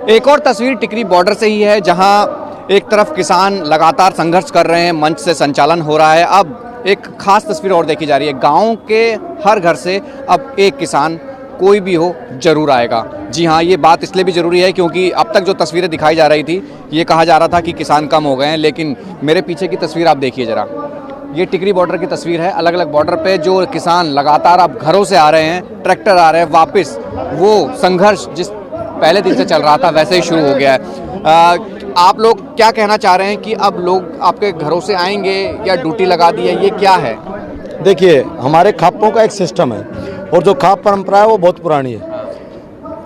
एक और तस्वीर टिकरी बॉर्डर से ही है, जहां एक तरफ किसान लगातार संघर्ष कर रहे हैं, मंच से संचालन हो रहा है। अब एक खास तस्वीर और देखी जा रही है, गांव के हर घर से अब एक किसान कोई भी हो जरूर आएगा। जी हाँ, ये बात इसलिए भी ज़रूरी है क्योंकि अब तक जो तस्वीरें दिखाई जा रही थी, ये कहा जा रहा था कि किसान कम हो गए हैं, लेकिन मेरे पीछे की तस्वीर आप देखिए ज़रा। ये टिकरी बॉर्डर की तस्वीर है। अलग अलग बॉर्डर पे जो किसान लगातार अब घरों से आ रहे हैं, ट्रैक्टर आ रहे हैं वापस, वो संघर्ष जिस पहले दिन से चल रहा था वैसे ही शुरू हो गया है। आप लोग क्या कहना चाह रहे हैं कि अब लोग आपके घरों से आएंगे या ड्यूटी लगा दी है, ये क्या है? देखिए, हमारे खापों का एक सिस्टम है और जो खाप परंपरा है वो बहुत पुरानी है।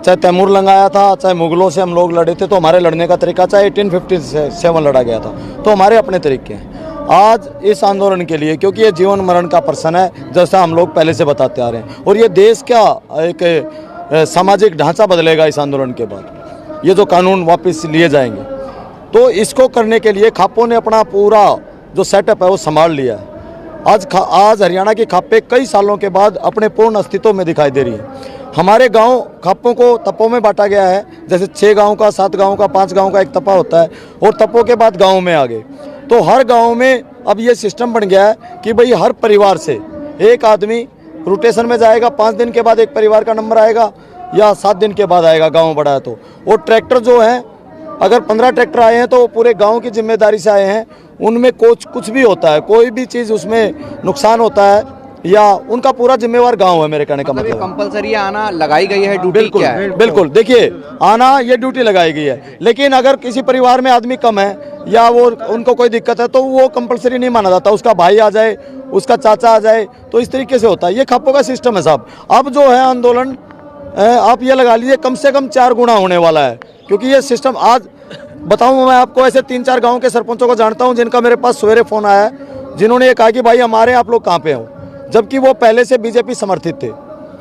चाहे तैमूर लगाया था, चाहे मुगलों से हम लोग लड़े थे, तो हमारे लड़ने का तरीका चाहे 1857 लड़ा गया था, तो हमारे अपने तरीके हैं। आज इस आंदोलन के लिए, क्योंकि ये जीवन मरण का प्रश्न है, जैसा हम लोग पहले से बताते आ रहे हैं, और ये देश क्या एक सामाजिक ढांचा बदलेगा इस आंदोलन के बाद, ये जो कानून वापस लिए जाएंगे, तो इसको करने के लिए खापों ने अपना पूरा जो सेटअप है वो संभाल लिया है। आज हरियाणा की खापें कई सालों के बाद अपने पूर्ण अस्तित्व में दिखाई दे रही है। हमारे गांव खापों को तपों में बांटा गया है, जैसे 6 गांव का, 7 गांव का, 5 गांव का एक तपा होता है, और तपों के बाद गांव में आ गए। तो हर गांव में अब ये सिस्टम बन गया है कि भाई हर परिवार से एक आदमी रोटेशन में जाएगा। 5 दिन के बाद एक परिवार का नंबर आएगा या 7 दिन के बाद आएगा, गाँव बड़ा है तो। और ट्रैक्टर जो है, अगर 15 ट्रैक्टर आए हैं तो पूरे गांव की जिम्मेदारी से आए हैं। उनमें कुछ भी होता है, कोई भी चीज़ उसमें नुकसान होता है, या उनका पूरा जिम्मेवार गांव है, मेरे कहने का मतलब। कंपलसरी आना लगाई गई है ड्यूटी? बिल्कुल, क्या है? बिल्कुल। देखिए, आना ये ड्यूटी लगाई गई है, लेकिन अगर किसी परिवार में आदमी कम है या वो उनको कोई दिक्कत है तो वो कंपलसरी नहीं माना जाता। उसका भाई आ जाए, उसका चाचा आ जाए, तो इस तरीके से होता है। ये खापों का सिस्टम है साहब। अब जो है आंदोलन, आप ये लगा लीजिए कम से कम 4 गुना होने वाला है, क्योंकि ये सिस्टम आज बताऊं, मैं आपको ऐसे 3-4 गांव के सरपंचों को जानता हूं जिनका मेरे पास सवेरे फ़ोन आया है, जिन्होंने ये कहा कि भाई हमारे आप लोग कहाँ पे हो, जबकि वो पहले से बीजेपी समर्थित थे।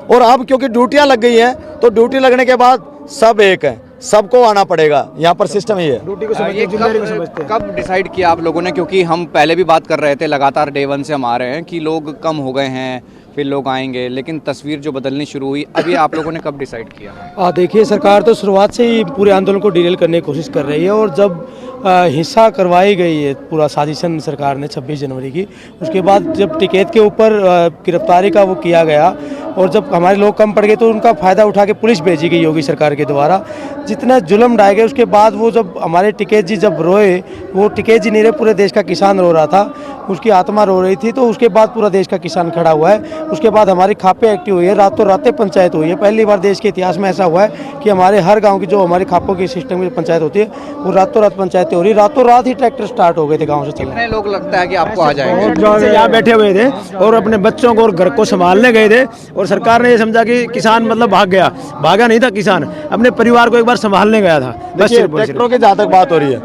और अब क्योंकि ड्यूटियां लग गई हैं, तो ड्यूटी लगने के बाद सब एक हैं, सबको आना पड़ेगा। यहाँ पर सिस्टम ही है। ड्यूटी को समझते हैं, जिम्मेदारी को समझते हैं। कब डिसाइड किया आप लोगों ने? क्योंकि हम पहले भी बात कर रहे थे, लगातार डे 1 से हम आ रहे हैं कि लोग कम हो गए हैं, फिर लोग आएंगे, लेकिन तस्वीर जो बदलनी शुरू हुई, अभी आप लोगों ने कब डिसाइड किया? देखिए, सरकार तो शुरुआत से ही पूरे आंदोलन को डिरेल करने की कोशिश कर रही है, और जब हिंसा करवाई गई है पूरा साजिशन सरकार ने 26 जनवरी की, उसके बाद जब टिकैत के ऊपर गिरफ्तारी का वो किया गया, और जब हमारे लोग कम पड़ गए तो उनका फ़ायदा उठा के पुलिस भेजी गई योगी सरकार के द्वारा। जितना जुल्म ढाए गए, उसके बाद वो जब हमारे टिकैत जी जब रोए, वो टिकैत जी नहीं रहे, पूरे देश का किसान रो रहा था, उसकी आत्मा रो रही थी, तो उसके बाद पूरा देश का किसान खड़ा हुआ है। उसके बाद हमारी खापें एक्टिव हुई है, रातों रातें पंचायत हुई है। पहली बार देश के इतिहास में ऐसा हुआ है कि हमारे हर गाँव की जो हमारी खापों की सिस्टम की पंचायत होती है, वो रातों रात पंचायतें हो रही, रातों रात ही ट्रैक्टर स्टार्ट हो गए थे गाँव से चलने। कितने लोग लगता है कि आपको आ जाएंगे? यहाँ बैठे हुए थे और अपने बच्चों को और घर को संभालने गए थे, और सरकार ने ये समझा कि किसान मतलब भाग गया। भागा नहीं था किसान, अपने परिवार को एक बार संभालने गया था। देखिए, ट्रैक्टरों की जहाँ तक बात हो रही है,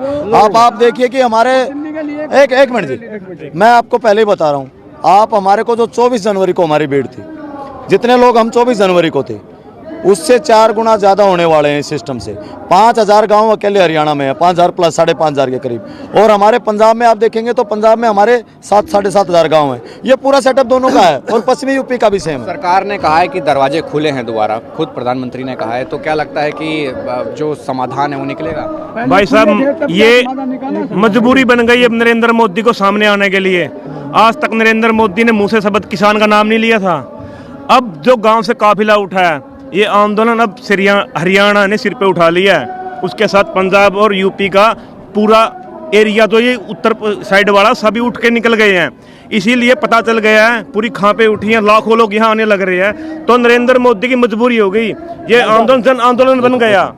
आप देखिए कि हमारे एक मिनट जी, मैं आपको पहले ही बता रहा हूँ, आप हमारे को जो 24 जनवरी को हमारी भीड़ थी, जितने लोग हम 24 जनवरी को थे, उससे 4 गुना ज़्यादा होने वाले हैं इस सिस्टम से। 5000 गांव अकेले हरियाणा में है, 5000 प्लस 5,500 के करीब। और हमारे पंजाब में आप देखेंगे तो पंजाब में हमारे 7-7,500 गांव हैं। ये पूरा सेटअप दोनों का है, और पश्चिमी यूपी का भी सेम है। सरकार ने कहा है कि दरवाजे खुले हैं दोबारा, खुद प्रधानमंत्री ने कहा है, तो क्या लगता है कि जो समाधान है वो निकलेगा? भाई साहब, ये मजबूरी बन गई है नरेंद्र मोदी को सामने आने के लिए। आज तक नरेंद्र मोदी ने मुँह से शब्द किसान का नाम नहीं लिया था। अब जो गाँव से काफिला उठा है, ये आंदोलन अब हरियाणा ने सिर पे उठा लिया है, उसके साथ पंजाब और यूपी का पूरा एरिया, तो ये उत्तर साइड वाला सभी उठ के निकल गए हैं। इसीलिए पता चल गया है, पूरी खापें उठी हैं, लाखों लोग यहाँ आने लग रहे हैं, तो नरेंद्र मोदी की मजबूरी हो गई। ये आंदोलन जन आंदोलन बन गया।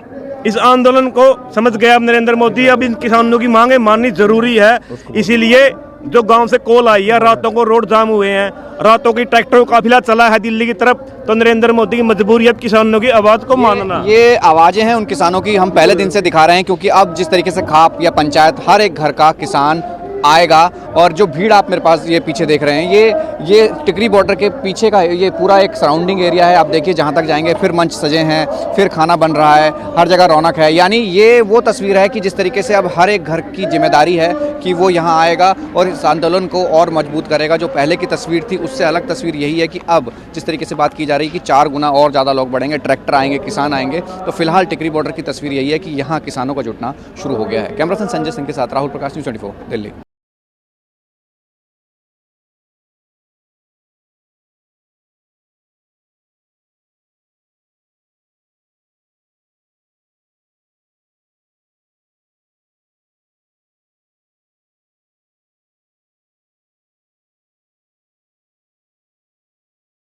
इस आंदोलन को समझ गया अब नरेंद्र मोदी, अब इन किसानों की मांगे माननी जरूरी है। इसीलिए जो गांव से कॉल आई है, रातों को रोड जाम हुए हैं, रातों की ट्रैक्टरों का काफिला चला है दिल्ली की तरफ, तो नरेंद्र मोदी की मजबूरी है किसानों की आवाज को मानना। ये आवाजें हैं उन किसानों की, हम पहले दिन से दिखा रहे हैं, क्योंकि अब जिस तरीके से खाप या पंचायत हर एक घर का किसान आएगा। और जो भीड़ आप मेरे पास ये पीछे देख रहे हैं, ये टिकरी बॉर्डर के पीछे का ये पूरा एक सराउंडिंग एरिया है। आप देखिए जहाँ तक जाएंगे फिर मंच सजे हैं, फिर खाना बन रहा है, हर जगह रौनक है। यानी ये वो तस्वीर है कि जिस तरीके से अब हर एक घर की जिम्मेदारी है कि वो यहाँ आएगा और इस आंदोलन को और मजबूत करेगा। जो पहले की तस्वीर थी उससे अलग तस्वीर यही है कि अब जिस तरीके से बात की जा रही है कि 4 गुना और ज़्यादा लोग बढ़ेंगे, ट्रैक्टर आएंगे, किसान आएंगे। तो फिलहाल टिकरी बॉर्डर की तस्वीर यही है कि यहाँ किसानों का जुटना शुरू हो गया है। कैमरा पर्सन संजय सिंह के साथ राहुल प्रकाश, न्यूज़ 24 दिल्ली।